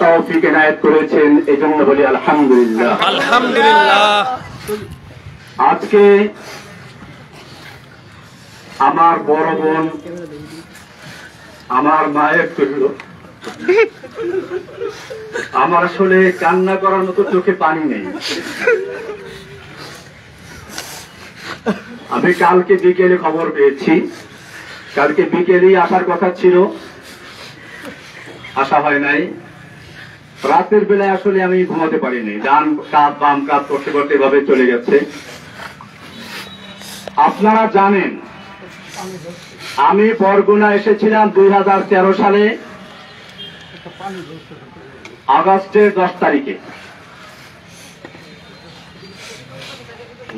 তৌফিক এনায়েত করেছেন, এজন্য বলি আলহামদুলিল্লাহ। আলহামদুলিল্লাহ। আজকে আমার বড় বোন আমার মায়ের জন্য আমার আসলে কান্না করার মতো চোখে পানি নেই। আমি কালকে বিকেলে খবর পেয়েছি, কালকে বিকেলেই আসার কথা ছিল, আসা হয় নাই। রাতের বেলায় আসলে আমি ঘুমাতে পারিনি, ডান কাঁধ বাম কাঁধ করতে করতে এভাবে চলে গেছে। আপনারা জানেন আমি বরগুনা এসেছিলাম 2013 সালে আগস্টের 10 তারিখে।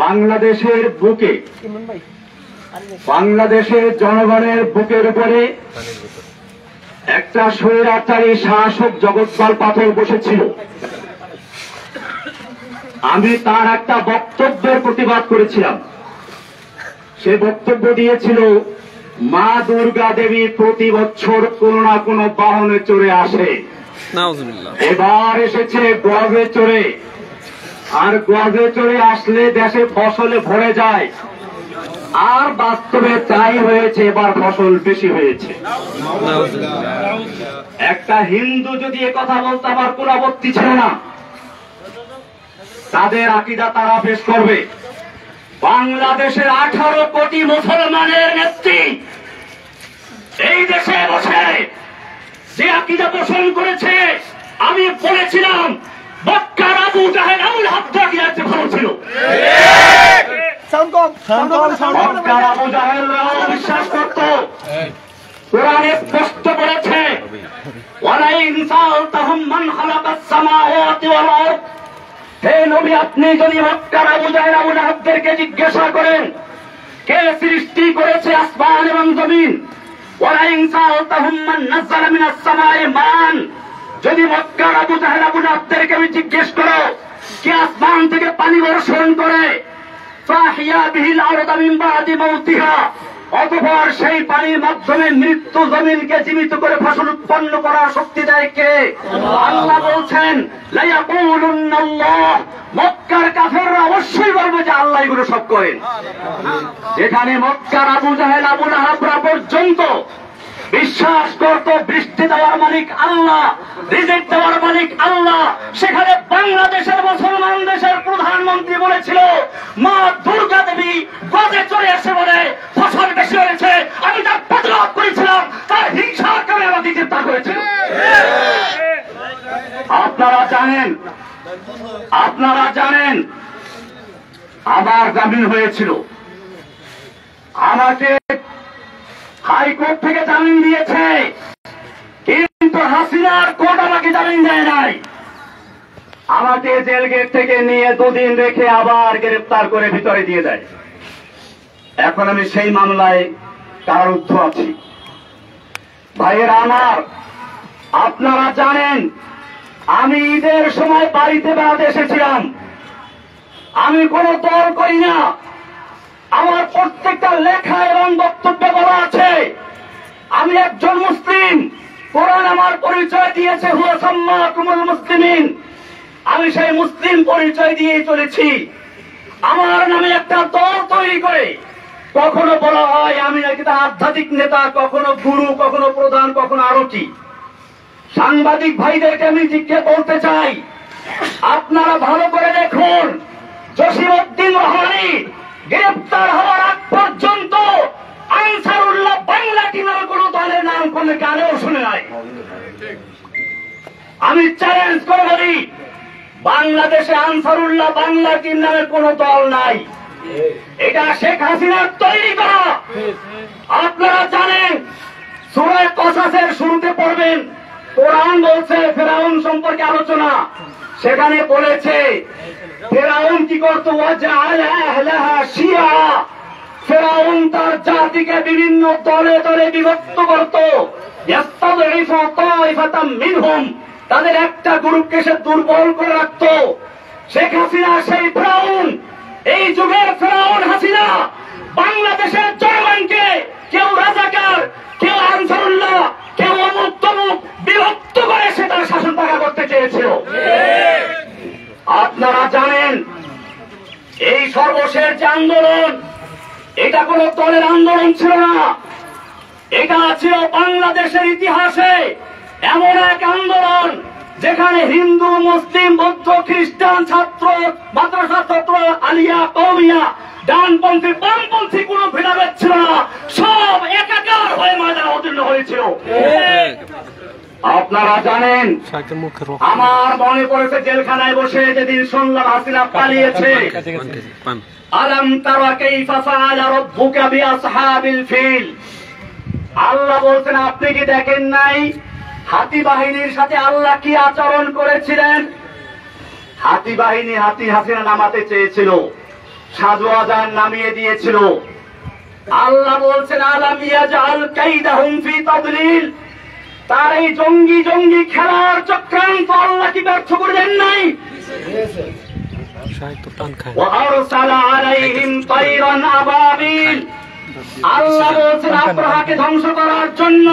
বাংলাদেশের বুকে, বাংলাদেশের জনগণের বুকের উপরে একটা স্বৈরাচারী শাসক জগৎপাল পাথর বসেছিল। আমি তার একটা বক্তব্যের প্রতিবাদ করেছিলাম। সে বক্তব্য দিয়েছিল, মা দুর্গা দেবী প্রতি বছর কোন না কোন বাহনে চড়ে আসে, এবার এসেছে গর্ভে চড়ে, আর গর্ভে চড়ে আসলে দেশে ফসলে ভরে যায়। আর বাস্তবে তাই হয়েছে, এবার ফসল বেশি হয়েছে। একটা হিন্দু যদি কথা বলতে আমার কোন আপত্তি ছিল না, তাদের আকীদা তারা পেশ করবে। বাংলাদেশের 18 কোটি মুসলমানের নেত্রী এই দেশে বসে যে আকীদা পোষণ করেছে, আমি বলেছিলাম মক্কার আবু জাহেল আবুল হাবদা কি আছে ভালো ছিল। মক্কার আবু জাহেল বিশ্বাস করত, কোরআনে স্পষ্ট বলেছে, ওয়ালা ইন সালতাহুম মান খালাকাস সামাওয়াতি ওয়াল আরদ। হে নবী, আপনি যদি মক্কার আবু জাহেল আবুল হাবদাকে জিজ্ঞাসা করেন কে সৃষ্টি করেছে আসমান এবং জমিন, ওয়ালা ইন সালতাহুম মান নাযালা মিনাস সামাই মান, যদি মক্কার আবু জাহেল আবুল হাবদাকে আমি জিজ্ঞেস করো কে আসমান থেকে পানি বর্ষণ করে, ফাহিয়া বিহিল আরদা মিন বাদি মাউতিহা, অতঃপর সেই পানির মাধ্যমে মৃত্যু জমিনকে জীবিত করে ফসল উৎপন্ন করার শক্তি দেয় কে? আল্লাহ বলছেন লায়াকুলুন্নাল্লাহ। মক্কার কাফেররা অবশ্যই বলবে যে আল্লাহ এগুলো সব করেন। যেখানে মক্কার আবু জাহেল আবু লাহাবরা পর্যন্ত বিশ্বাস করত বৃষ্টি দেওয়ার মালিক আল্লাহ, রিজিক দেওয়ার মালিক আল্লাহ, সেখানে বাংলাদেশের মুসলমান দেশের প্রধানমন্ত্রী বলেছিল মা দুর্গা দেবী গজে চলে এসে বলে ফসল বেশি হয়েছে, আমি তার প্রতিবাদ করেছিলাম, তার হিংসার কারণে আমাকে গ্রেফতার করেছিল। আপনারা জানেন আমার জামিন হয়েছিল, আমাকে হাইকোর্ট থেকে জামিন দিয়েছে, কিন্তু হাসিনার কোর্ট আমাকে জামিন দেয় নাই। আমাকে জেল গেট থেকে নিয়ে 2 দিন রেখে আবার গ্রেফতার করে ভিতরে দিয়ে দেয়। এখন আমি সেই মামলায় কারারুদ্ধ আছি। ভাইয়েরা আমার, আপনারা জানেন আমি ঈদের সময় বাড়িতে বেড়াতে এসেছিলাম। আমি কোন দল করি না, আমার প্রত্যেকটা লেখা এবং বক্তব্যে বলা আছে আমি একজন মুসলিম। কোরআন আমার পরিচয় দিয়েছে, হুয়া সাম্মাকুমুল মুসলিমিন। আমি সেই মুসলিম পরিচয় দিয়ে চলেছি। আমার নামে একটা দল তৈরি করে কখনো বলা হয় আমি একটা আধ্যাত্মিক নেতা, কখনো গুরু, কখনো প্রধান, কখনো আরো কি। সাংবাদিক ভাইদেরকে আমি জিজ্ঞেস করতে চাই, আপনারা ভালো করে দেখুন, জসিমউদ্দিন রহমানী গ্রেফতার হওয়ার আগ পর্যন্ত আনসারুল্লাহ বাংলা টিমের কোন দলের নাম কোন কানেও শুনে নাই। আমি চ্যালেঞ্জ করে বলি, বাংলাদেশে আনসারুল্লাহ বাংলা টিম নামে কোন দল নাই, এটা শেখ হাসিনার তৈরি করা। আপনারা জানেন সূরা কসাসের শুরুতে পড়বেন, কোরআন বলছে ফেরাউন সম্পর্কে আলোচনা, সেখানে বলেছে ফেরাউন কি করতো, ওয়াজআলা আহলাহা শিয়া। ফেরাউন তার জাতিকে বিভিন্ন দলে দলে বিভক্ত করত, ইয়াস্তাযইফু তাইফাতাম মিনহুম, তাদের একটা গ্রুপকে সে দুর্বল করে রাখত। শেখ হাসিনা সেই ফেরাউন, এই যুগের ফেরাউন হাসিনা বাংলাদেশের জনগণকে কেউ রাজাকার, কেউ আনসারুল্লাহ, কেউ অমুক তমুক বিভক্ত করে সে তার শাসন পাকা করতে চেয়েছিল। আপনারা জানেন এই সর্বশেষ যে আন্দোলন, এটা কোন দলের আন্দোলন ছিল না, এটা ছিল বাংলাদেশের ইতিহাসে এমন এক আন্দোলন যেখানে হিন্দু, মুসলিম, বৌদ্ধ, খ্রিস্টান, ছাত্র, মাদ্রাসা ছাত্র, আলিয়া, কওমিয়া, ডানপন্থী, বামপন্থী কোন ভেদাভেদ ছিল না, সব একাকার হয়ে ময়দানে অবতীর্ণ হয়েছিল। আপনারা জানেন, আমার মনে পড়েছে জেলখানায় বসে যেদিন শুনলাম হাসিনা পালিয়েছে। আলাম তারা কাইফা ফাআলা রাব্বুকা বিআসহাবিল ফিল, আল্লাহ বলছেন আপনি কি দেখেন নাই হাতি বাহিনীর সাথে আল্লাহ কি আচরণ করেছিলেন? হাতি বাহিনী হাতি হাসিনা নামাতে চেয়েছিল, সাজু আজান নামিয়ে দিয়েছিল। আল্লাহ বলছেন আলাম ইয়াজআল কাইদাহুম ফি তাদলিল, তার এই জঙ্গি জঙ্গি খেলার চক্রান্ত আল্লাহ কি ব্যর্থ করে দেন নাই? ওয়া আরসালা আলাইহিম তায়রান আবাবিল, আল্লাহ বলছেন আব্রাহাকে ধ্বংস করার জন্য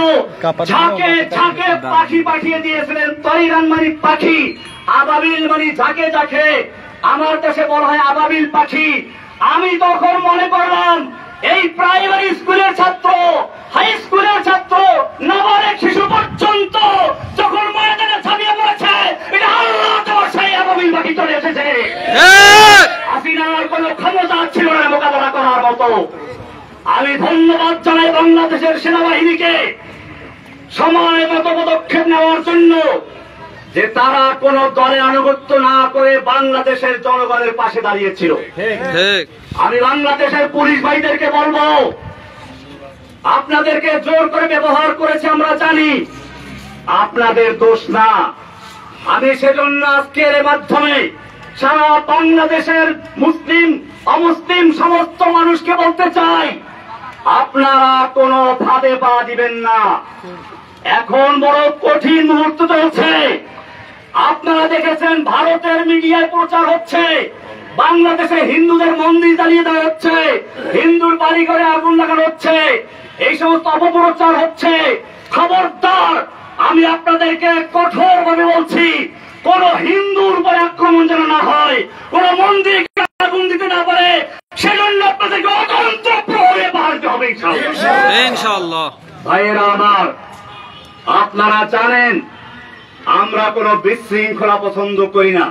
ঝাঁকে ঝাঁকে পাখি পাঠিয়ে দিয়েছিলেন। তৈরান মানে পাখি, আবাবিল মানে ঝাঁকে ঝাঁকে, আমার দেশে বলা হয় আবাবিল পাখি। আমি তখন মনে করলাম এই প্রাইমারি স্কুলের ছাত্র, হাই স্কুলের ছাত্র, নাবালক শিশু পর্যন্ত যখন ময়দানে ঝাঁপিয়ে পড়েছে, এটা আল্লাহ তোমার সেই আবাবিল পাখি চলে এসেছে। হাসিনার কোন ক্ষমতা ছিল না মোকাবেলা করার মতো। আমি ধন্যবাদ জানাই বাংলাদেশের সেনাবাহিনীকে সময় মতো পদক্ষেপ নেওয়ার জন্য, যে তারা কোন দলের আনুগত্য না করে বাংলাদেশের জনগণের পাশে দাঁড়িয়েছিল। আমি বাংলাদেশের পুলিশ ভাইদেরকে বলবো, আপনাদেরকে জোর করে ব্যবহার করেছে আমরা জানি, আপনাদের দোষ না। আমি সেজন্য আজকের মাধ্যমে সারা বাংলাদেশের মুসলিম অমুসলিম সমস্ত মানুষকে বলতে চাই, আপনারা কোনো ভাবে পা দিবেন না। এখন বড় কঠিন মুহূর্ত চলছে। আপনারা দেখেছেন ভারতের মিডিয়ায় প্রচার হচ্ছে বাংলাদেশে হিন্দুদের মন্দির জ্বালিয়ে দেওয়া হচ্ছে, হিন্দুর বাড়ি ঘরে আগুন লাগানো হচ্ছে, এই সমস্ত অপপ্রচার হচ্ছে। খবরদার, আমি আপনাদেরকে কঠোর ভাবে বলছি, কোন হিন্দুর উপরে আক্রমণ যেন না হয়, কোন মন্দিরকে আগুন দিতে না পারে, সেজন্য আপনাদেরকে অতন্ত্র প্রহরে বাড়তে হবে ইনশাআল্লাহ। ভাইয়েরা আমার, আপনারা জানেন আমরা কোন বিশৃঙ্খলা পছন্দ করি না।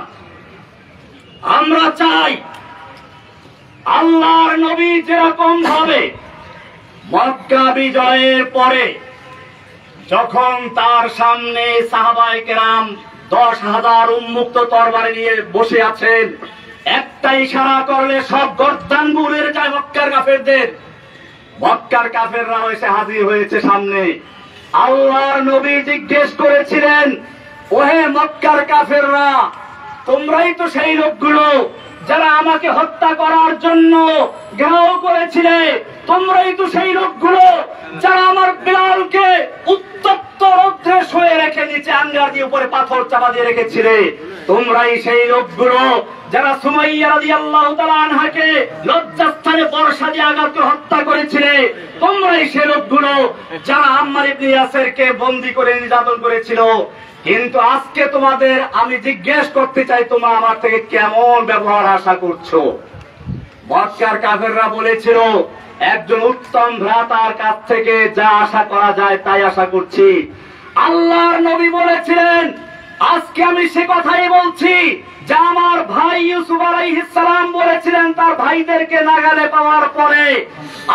আমরা চাই আল্লাহর নবী যেরকম ভাবে মক্কা বিজয়ের পরে যখন তার সামনে সাহাবায়ে কেরাম 10,000 উন্মুক্ত তরবারি নিয়ে বসে আছেন, একটা ইশারা করলে সব গর্দান বুড়ে যায় মক্কার কাফেরদের। মক্কার কাফেররা এসে হাজির হয়েছে সামনে। আল্লাহর নবী জিজ্ঞেস করেছিলেন, ওহে মক্কার কাফেররা, তোমরাই তো সেই লোকগুলো যারা আমাকে হত্যা করার জন্য ঘেরাও করেছিলে, তোমরাই তো সেই লোকগুলো যারা আমার বিলালকে উত্তপ্ত রৌদ্রে শুয়ে রেখে নিচে আঙ্গার দিয়ে উপরে পাথর চাপা দিয়ে রেখেছিলে, তোমরাই সেই লোকগুলো যারা সুমাইয়া রাদিয়াল্লাহু তাআলা আনহাকে লজ্জাস্থানে বর্ষা দিয়ে আঘাত করে হত্যা করেছিলে, তোমরাই সেই লোকগুলো যারা আম্মার ইবনে ইয়াসিরকে বন্দী করে নির্যাতন করেছিল। কিন্তু আজকে তোমাদের আমি জিজ্ঞেস করতে চাই, তোমরা আমার থেকে কেমন ব্যবহার আশা করছো? মক্কার কাফেররা বলেছিল, একজন উত্তম ভ্রাতার কাছ থেকে যা আশা করা যায় তাই আশা করছি। আল্লাহর নবী বলেছিলেন, আজকে আমি সে কথাই বলছি যা আমার ভাই ইউসুফ আলাইহিস সালাম বলেছিলেন তার ভাইদেরকে নাগালে পাওয়ার পরে।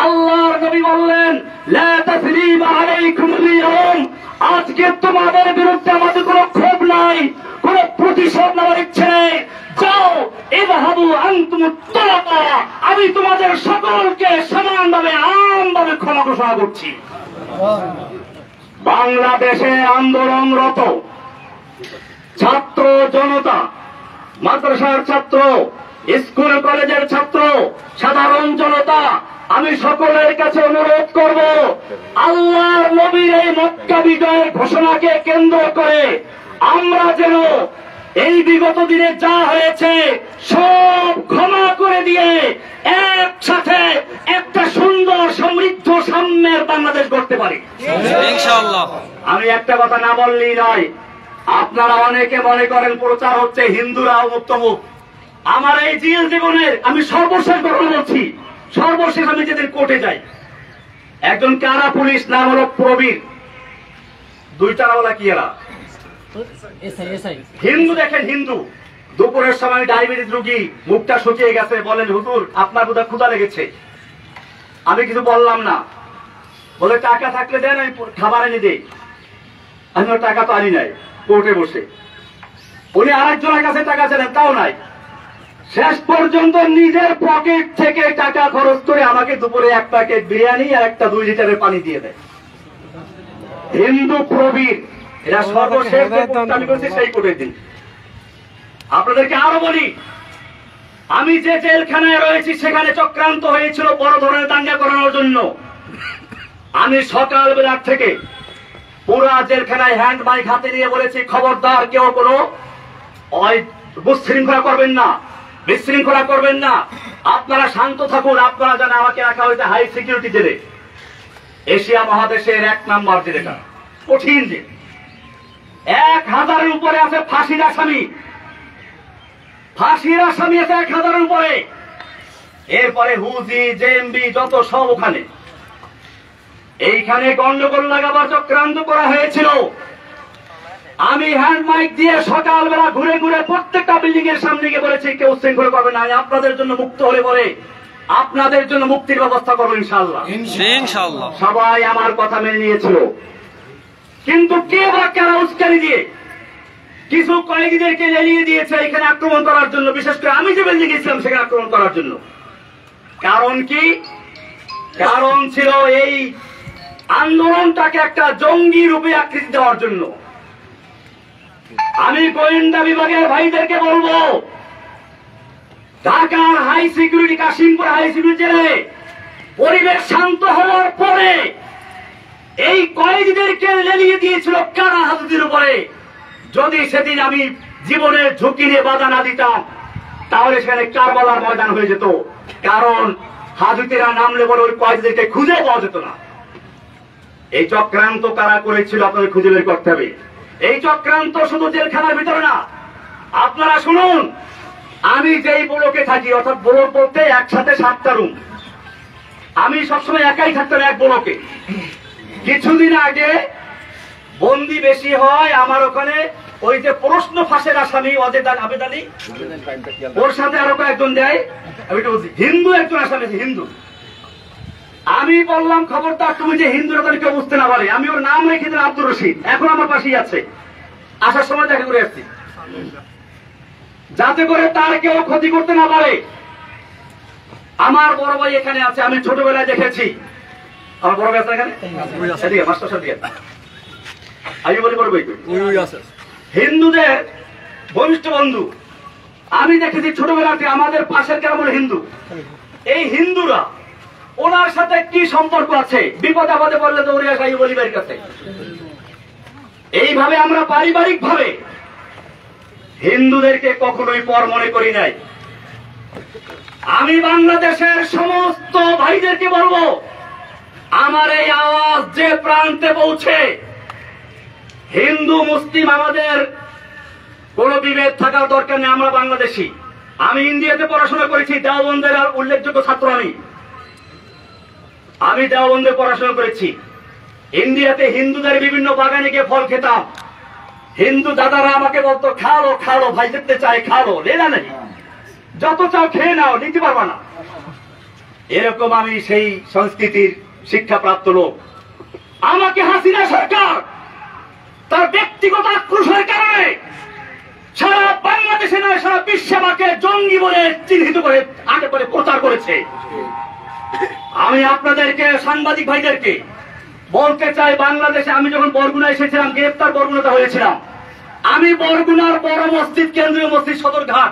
আল্লাহর নবী বললেন, লা তাসরিবা আলাইকুমুল ইয়াউম, আজকে তোমাদের বিরুদ্ধে আমাদের কোনো ক্ষোভ নাই, কোনো প্রতিশোধ নেওয়ার ইচ্ছে নেই। যাও, ইযহাবু আনতুমুত তুলাকা, আমি তোমাদের সকলকে সমানভাবে আমভাবে ক্ষমা ঘোষণা করছি। বাংলাদেশে আন্দোলনরত ছাত্র জনতা, মাদ্রাসার ছাত্র, স্কুল কলেজের ছাত্র, সাধারণ জনতা, আমি সকলের কাছে অনুরোধ করব, আল্লাহর নবীর এই মক্কা বিজয়ের ঘোষণাকে কেন্দ্র করে আমরা যেন এই বিগত দিনে যা হয়েছে সব ক্ষমা করে দিয়ে একসাথে একটা সুন্দর সমৃদ্ধ সাম্যের বাংলাদেশ গড়তে পারি ইনশাআল্লাহ। আমি একটা কথা না বললেই নয়, আপনারা অনেকে মনে করেন প্রচার হচ্ছে হিন্দুরা মুক্তমুখ। আমার এই জেল জীবনের আমি সর্বশেষ ঘটনা বলছি, সর্বশেষ আমি যেদিন কোর্টে যাই, একজন কারা পুলিশ নাম হলো প্রবীর, দুইটা বলা কি এরা হিন্দু, দেখেন হিন্দু, দুপুরের সময় ডায়াবেটিস রোগী, মুখটা শুকিয়ে গেছে, বলেন হুজুর আপনার বোধহয় ক্ষুধা লেগেছে। আমি কিছু বললাম না, বলে টাকা থাকলে দেন আমি খাবার এনে দিই। আমি টাকা তো আনি নাই, কোর্টে বসে উনি আরেকজনের কাছে টাকা চাইলেন, তাও নাই। শেষ পর্যন্ত নিজের পকেট থেকে টাকা খরচ করে আমাকে দুপুরে এক প্যাকেট বিরিয়ানি আর একটা 2 লিটারের পানি দিয়ে দেয়। হিন্দু প্রবীর, এরা সর্বশেষ আমি করছি সেই কোর্টের দিন। আপনাদেরকে আরো বলি, আমি যে জেলখানায় রয়েছি সেখানে চক্রান্ত হয়েছিল বড় ধরনের দাঙ্গা করানোর জন্য। আমি সকালবেলা থেকে পুরা জেলখানায় হ্যান্ড মাইক হাতে নিয়ে বলেছি, খবরদার কেউ কোনো বিশৃঙ্খলা করবেন না, বিশৃঙ্খলা করবেন না, আপনারা শান্ত থাকুন। আপনারা জানেন আমাকে রাখা হয়েছে হাই সিকিউরিটি জেলে, এশিয়া মহাদেশের 1 নাম্বার জেলেটা, কঠিন জেল। 1000-এর উপরে আছে ফাঁসির আসামি, ফাঁসির আসামি আছে 1000-এর উপরে। এরপরে হুজি জেএমবি যত সব ওখানে। এইখানে গন্ডগোল লাগাবার চক্রান্ত করা হয়েছিল। আমি হ্যান্ড মাইক দিয়ে সকালবেলা ঘুরে ঘুরে প্রত্যেকটা বিল্ডিং এর সামনে গিয়ে বলেছি, কেউ উচ্ছৃঙ্খল করবে না, আপনাদের জন্য মুক্ত হলে পরে আপনাদের জন্য মুক্তির ব্যবস্থা করবো ইনশাআল্লাহ। ইনশাআল্লাহ সবাই আমার কথা মেনে নিয়েছিল। কিন্তু কে বা কারা উস্কানি দিয়ে কিছু কয়েদিদেরকে লেলিয়ে দিয়েছে এখানে আক্রমণ করার জন্য, বিশেষ করে আমি যে বিল্ডিং গেছিলাম সেখানে আক্রমণ করার জন্য। কারণ কি? কারণ ছিল এই আন্দোলনটাকে একটা জঙ্গি রূপে আকৃতি দেওয়ার জন্য। আমি গোয়েন্দা বিভাগের ভাইদেরকে বলবো, ঢাকার high security, Kashimpur high security জেলে পরিবেশ শান্ত হওয়ার পরে এই কয়েদিদেরকে লেলিয়ে দিয়েছিল কারা হাজুদের উপরে। যদি সেদিন আমি জীবনের ঝুঁকি নিয়ে বাধা না দিতাম তাহলে সেখানে কারবালার ময়দান হয়ে যেত। কারণ হাজুতেরা নামলে বলে ওই কয়েদিদেরকে খুঁজে পাওয়া যেত না। এই চক্রান্ত কারা করেছিল আপনাদের খুঁজে বের করতে হবে। এই চক্রান্ত শুধু জেলখানার ভিতরে না, আপনারা শুনুন, আমি যেই ব্লকে থাকি, অর্থাৎ ব্লক বলতে একসাথে 7টা রুম, আমি সবসময় একাই থাকতাম এক ব্লকে। কিছুদিন আগে বন্দি বেশি হয় আমার ওখানে, ওই যে প্রশ্ন ফাঁসের আসামি আবেদ আলী, ওর সাথে আরো কয়েকজন দেয়, আমি তো বলছি হিন্দু একজন আসামি আছে, হিন্দু। আমি বললাম খবরদার তুমি যে হিন্দুরা তাহলে কেউ বুঝতে না পারে। আমি ওর নাম রেখে দিলাম আব্দুর রশিদ, এখন আমার পাশেই আছে, আসার সময় দেখা করে আসছি, যাতে করে তার কেউ ক্ষতি করতে না পারে। আমার বড় ভাই এখানে আছে, আমি ছোটবেলায় দেখেছি। আমার বড় ভাই আছে এখানে, মাস্টার সাহেব আমি বলি বড় ভাই হিন্দুদের ঘনিষ্ঠ বন্ধু। আমি দেখেছি ছোটবেলাতে আমাদের পাশের গ্রাম হলো হিন্দু। এই হিন্দুরা ওনার সাথে কি সম্পর্ক আছে, বিপদ আপদে পড়লে তো ওরে আসা বলিবার কাছে। এইভাবে আমরা পারিবারিক ভাবে হিন্দুদেরকে কখনোই পর মনে করি নাই। আমি বাংলাদেশের সমস্ত ভাইদেরকে বলবো, আমার এই আওয়াজ যে প্রান্তে পৌঁছে, হিন্দু মুসলিম আমাদের কোন বিভেদ থাকার দরকার নেই। আমরা বাংলাদেশি। আমি ইন্ডিয়াতে পড়াশোনা করেছি, দেওবন্দের উল্লেখযোগ্য ছাত্র। আমি দেওবন্দে পড়াশোনা করেছি। ইন্ডিয়াতে হিন্দুদের বিভিন্ন বাগানে গিয়ে ফল খেতাম। হিন্দু দাদারা আমাকে বলতো, খালো খালো ভাই, যেতে চাই খালো, লেলা নেই, যত চাও খেয়ে নাও, নিতে পারবা না। এরকম আমি সেই সংস্কৃতির শিক্ষাপ্রাপ্ত লোক। আমাকে হাসিনা সরকার তার ব্যক্তিগত আক্রোশের কারণে সারা বাংলাদেশে নয় সারা বিশ্বে আমাকে জঙ্গি বলে চিহ্নিত করে আগে করে প্রচার করেছে। আমি আপনাদেরকে সাংবাদিক ভাইদেরকে বলতে চাই, বাংলাদেশে আমি যখন বরগুনা এসেছিলাম, গ্রেপ্তার বরগুনাতে হয়েছিলাম, আমি বরগুনার বড় মসজিদ, কেন্দ্রীয় মসজিদ সদরঘাট,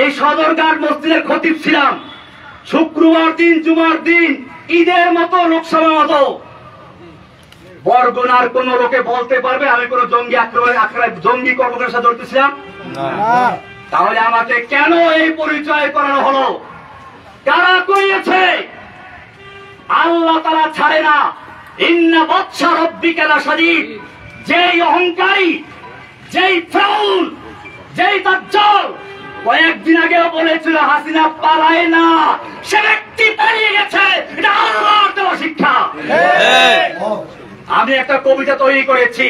এই সদরঘাট মসজিদের খতিব ছিলাম। শুক্রবার দিন, জুমার দিন, ঈদের মতো, লোকসভা মতো বরগুনার কোন লোকে বলতে পারবে আমি কোন জঙ্গি জঙ্গি কর্মকাণ্ডের সাথে জড়িত ছিলাম? তাহলে আমাকে কেন এই পরিচয় করানো হলো? কারা করিয়েছে? আল্লাহ তাআলা ছাড়ে না। ইন্না বাতশা রাব্বিকা লাশাদীদ। যেই অহংকারী, যেই ফিরআউন, যেই দাজ্জাল কয়েকদিন আগেও বলেছিল হাসিনা পালায় না, সে ব্যক্তি পালিয়ে গেছে। এটা আল্লাহর দেওয়া শিক্ষা। আমি একটা কবিতা তৈরি করেছি,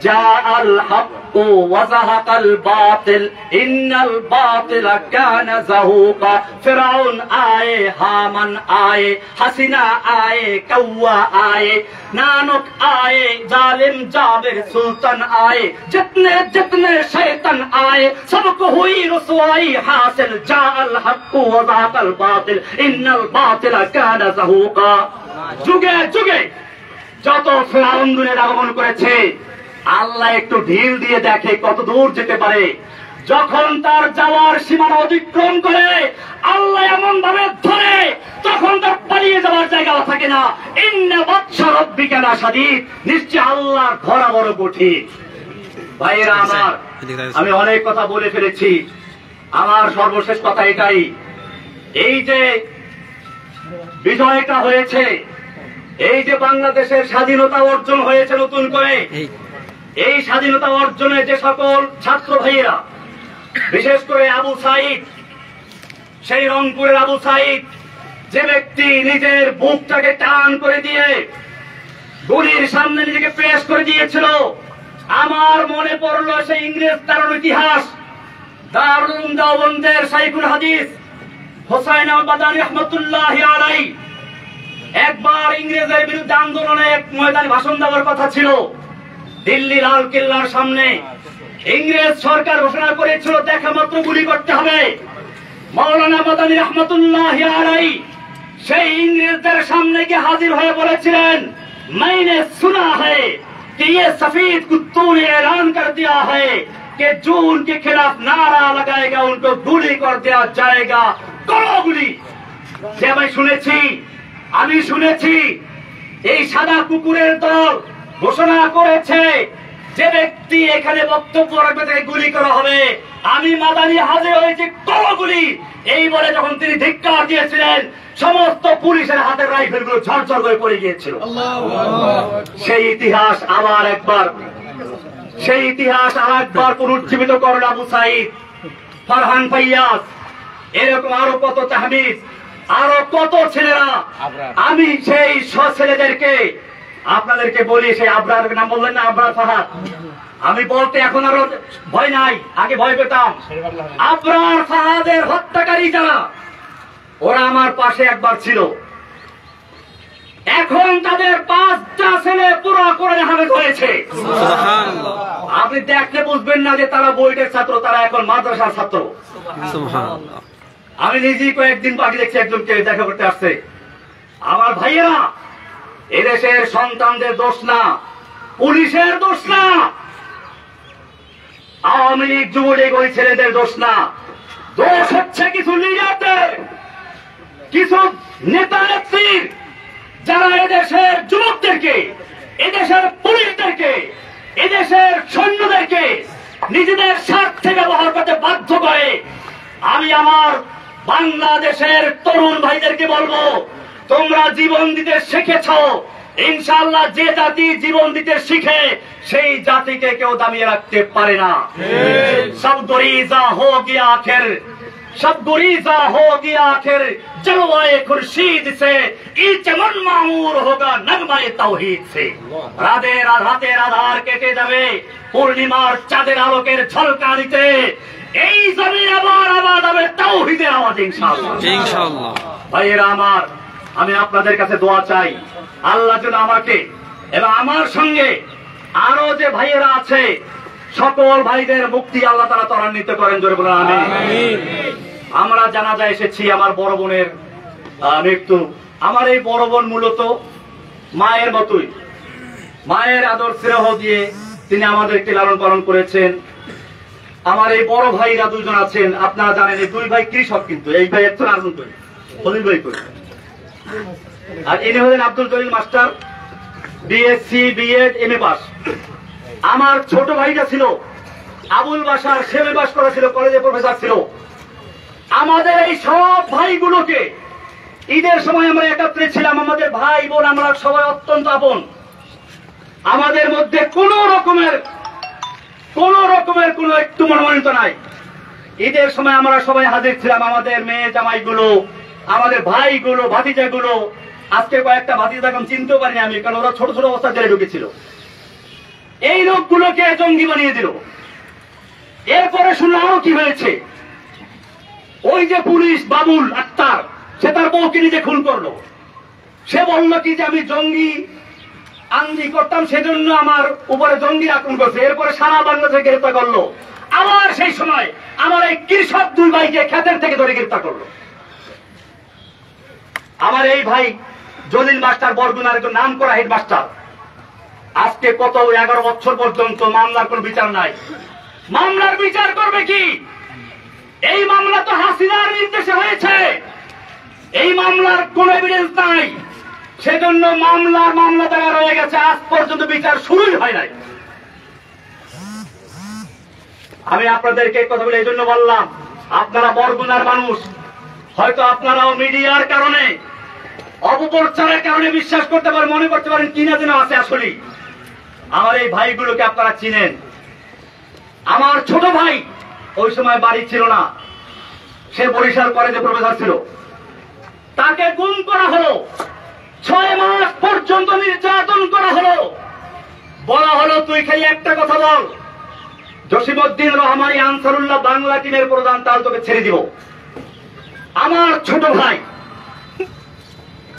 জাআল হাক্কু ওয়া যাহাকাল বাতিল ইন্নাল বাতিলা কানা যাহুকা। ফিরআউন আয়ে, হামান আয়ে, হাসিনা আয়ে, কাওয়া আয়ে, नानक आए, जालिम जाबिर सुल्तान आए, जितने जितने शैतान आए सबको हुई रुसवाई हासिल। जाअल हक्कु व ज़ाक़ल बातिल इन्नल बातिला काना ज़हूक़ा। যুগে যুগে যত ফিরআউন দুনিয়ার আগমন করেছে, আল্লাহ একটু ঢিল দিয়ে দেখে কত দূর যেতে পারে। যখন তার যাওয়ার সীমানা অতিক্রম করে আল্লাহ এমন ভাবে ধরে, তখন তার পালিয়ে যাওয়ার জায়গা থাকে না। ইন্না বাতশা রাব্বিকা লাশাদীদ। নিশ্চয় আল্লাহর ধরা বড় কঠিন। ভাইয়েরা আমার, আমি অনেক কথা বলে ফেলেছি। আমার সর্বশেষ কথা এটাই, এই যে বিজয়টা হয়েছে, এই যে বাংলাদেশের স্বাধীনতা অর্জন হয়েছে নতুন করে, এই স্বাধীনতা অর্জনে যে সকল ছাত্র ভাইয়েরা, বিশেষ করে আবু সাইদ, সেই রংপুরের আবু সাইদ, যে ব্যক্তি নিজের বুকটাকে টান করে দিয়ে গুলির সামনে নিজেকে পেশ করে দিয়েছিল, আমার মনে পড়লো সেই ইংরেজ তারুণ ইতিহাস, দারুল উলুম দেওবন্দের শাইখুল হাদিস হোসাইন মাদানী রাহমাতুল্লাহি আলাইহি একবার ইংরেজের বিরুদ্ধে আন্দোলনে এক ময়দানে ভাষণ দেওয়ার কথা ছিল। দিল্লি লাল কেল্লার সামনে ইংরেজ সরকার ঘোষণা করেছিল দেখা মাত্র গুলি করতে হবে। মাওলানা মাদানী রাহমাতুল্লাহি আলাইহি সেই ইংরেজদের সামনে গিয়ে হাজির হয়ে বলেছিলেন, मैंने सुना है कि ये सफेद कुत्तों ने ऐलान कर दिया है कि जो उनके खिलाफ नारा लगाएगा उनको गुली कर दिया जाएगा। करो गुली। যে আমি শুনেছি এই সাদা কুকুরের দল ঘোষণা করেছে যে ব্যক্তি এখানে বক্তব্য রাখবে তাকে গুলি করা হবে। আমি মাদানী হাজির হয়েছি, করো গুলি। এই বলে যখন তিনি ধিক্কার দিয়েছিলেন, সমস্ত পুলিশের হাতের রাইফেল গুলো ঝরঝর করে পড়ে গিয়েছিল। সেই ইতিহাস আবার একবার পুনরুজ্জীবিত করল আবু সাইদ, ফারহান ফাইয়াজ, এরকম আরো কত তাহমিদ, আরো কত ছেলেরা। আমি সেই ছেলেদেরকে আপনাদেরকে বলি, সেই আবরার নাম বললেন না, আবরার ফাহাদ, আমি বলতে এখন আরো ভয় নাই, আগে ভয় পেতাম। আবরার ফাহাদের হত্যাকারী যারা, ওরা আমার পাশে একবার ছিল। এখন তাদের 5টা ছেলে পুরো কোরআনে হাফেজ হয়েছে। আপনি দেখলে বুঝবেন না যে তারা বইটের ছাত্র, তারা এখন মাদ্রাসার ছাত্র। আমি নিজেই কয়েকদিন বাকি দেখছি একজনকে দেখা করতে আসছে। আমার ভাইয়েরা, এদেশের সন্তানদের দোষ না, পুলিশের দোষ না, আওয়ামী লীগ যুবলীগ ওই ছেলেদের দোষ না। দোষ হচ্ছে কিছু লিডারদের, কিছু নেতা নেত্রীর, যারা এদেশের যুবকদেরকে, এদেশের পুলিশদেরকে, এদেশের সৈন্যদেরকে নিজেদের স্বার্থে ব্যবহার করতে বাধ্য করে। আমি আমার বাংলাদেশের তরুণ ভাইদেরকে বলবো, তোমরা জীবন দিতে শিখেছ, ইনশাআল্লাহ যে জাতি জীবন দিতে শিখে সেই জাতিকে কেউ দামিয়ে রাখতে পারে না। সব গরিজা হো গিয়া আখির, सब गुरीजा हो गया आखिर जलवाए खुर्शीद से, ई चमन मामूर होगा नगमाए तौहीद से। রাতের আধার কেটে যাবে পূর্ণিমার চাঁদের আলোকের ঝলকানিতে, এই জমিন আবার আবাদ হবে তাওহীদের আওয়াজে ইনশাআল্লাহ। ইনশাআল্লাহ ভাইয়েরা আমার, আমি আপনাদের কাছে দোয়া চাই, আল্লাহ যেন আমাকে এবং আমার সঙ্গে আরো যে ভাইয়েরা আছে সকল ভাইদের মুক্তি আল্লাহ তাআলা ত্বরান্বিত করেন। জোরে বলেন আমিন। আমরা জানাজা এসেছি আমার বড় বোনের মৃত্যু। আমার এই বড় বোন মূলত মায়ের মতোই, মায়ের আদর স্নেহ দিয়ে তিনি আমাদেরকে লালন পালন করেছেন। আমার এই বড় ভাইরা দুজন আছেন, আপনারা জানেন এই দুই ভাই কৃষক, কিন্তু এই ভাই একজন আনন্দ খলিল ভাই করে, আর ইনি হলেন Abdul Jalil master, BSc BEd MA pass. আমার ছোট ভাইটা ছিল আবুল বাশার, সে এমএ পাস করা ছিল, কলেজে প্রফেসর ছিল। আমাদের এই সব ভাইগুলোকে ঈদের সময় আমরা একত্রে ছিলাম, আমাদের ভাই বোন আমরা সবাই অত্যন্ত আপন। আমাদের মধ্যে কোন রকমের কোনো একটু মনোমালিন্য নাই। ঈদের সময় আমরা সবাই হাজির ছিলাম, আমাদের মেয়ে জামাইগুলো, আমাদের ভাইগুলো, ভাতিজাগুলো। আজকে কয়েকটা ভাতিজা এখন চিনতেও পারিনি আমি, কারণ ওরা ছোট ছোট অবস্থা জেলে ঢুকেছিল। এই লোকগুলোকে জঙ্গি বানিয়ে দিল। এরপরে শুনলাম আরো কি হয়েছে। ওই যে পুলিশ বাবুল আক্তার, সে তার বউকে নিজে খুন করলো। সে বলল কি যে আমি জঙ্গি আঙ্গি করতাম, সেজন্য আমার উপরে জঙ্গি আক্রমণ করছে। এরপরে সারা বাংলাদেশে গ্রেফতার করলো। আবার সেই সময় আমার এই কৃষক দুই ভাইকে ক্ষেতের থেকে ধরে গ্রেফতার করলো। আমার এই ভাই জলিল মাস্টার বরগুনার একজন নাম করা হেডমাস্টার, আজকে কত 11 বছর পর্যন্ত মামলার কোন বিচার নাই। মামলার বিচার করবে কি? এই মামলা তো হাসিনার নির্দেশে হয়েছে, এই মামলার কোন এভিডেন্স নাই। সেজন্য মামলা জায়গা রয়ে গেছে, আজ পর্যন্ত বিচার শুরুই হয় নাই। আমি আপনাদেরকে কথা বলে এই জন্য বললাম, আপনারা বরগুনার মানুষ, হয়তো আপনারাও মিডিয়ার কারণে, অপপ্রচারের কারণে বিশ্বাস করতে পারেন, মনে করতে পারেন কিনা যেন আছে। আসলে আমার এই ভাইগুলোকে আপনারা চিনেন। আমার ছোট ভাই ওই সময় বাড়ি ছিল না, সে বরিশাল কলেজে প্রফেসর ছিল। তাকে গুম করা হলো, 6 মাস পর্যন্ত নির্যাতন করা হলো। বলা হলো তুই খালি একটা কথা বল, জসিমউদ্দিন রহমানী আনসারুল্লাহ বাংলা টিমের প্রধান, তাহলে তোকে ছেড়ে দিব। আমার ছোট ভাই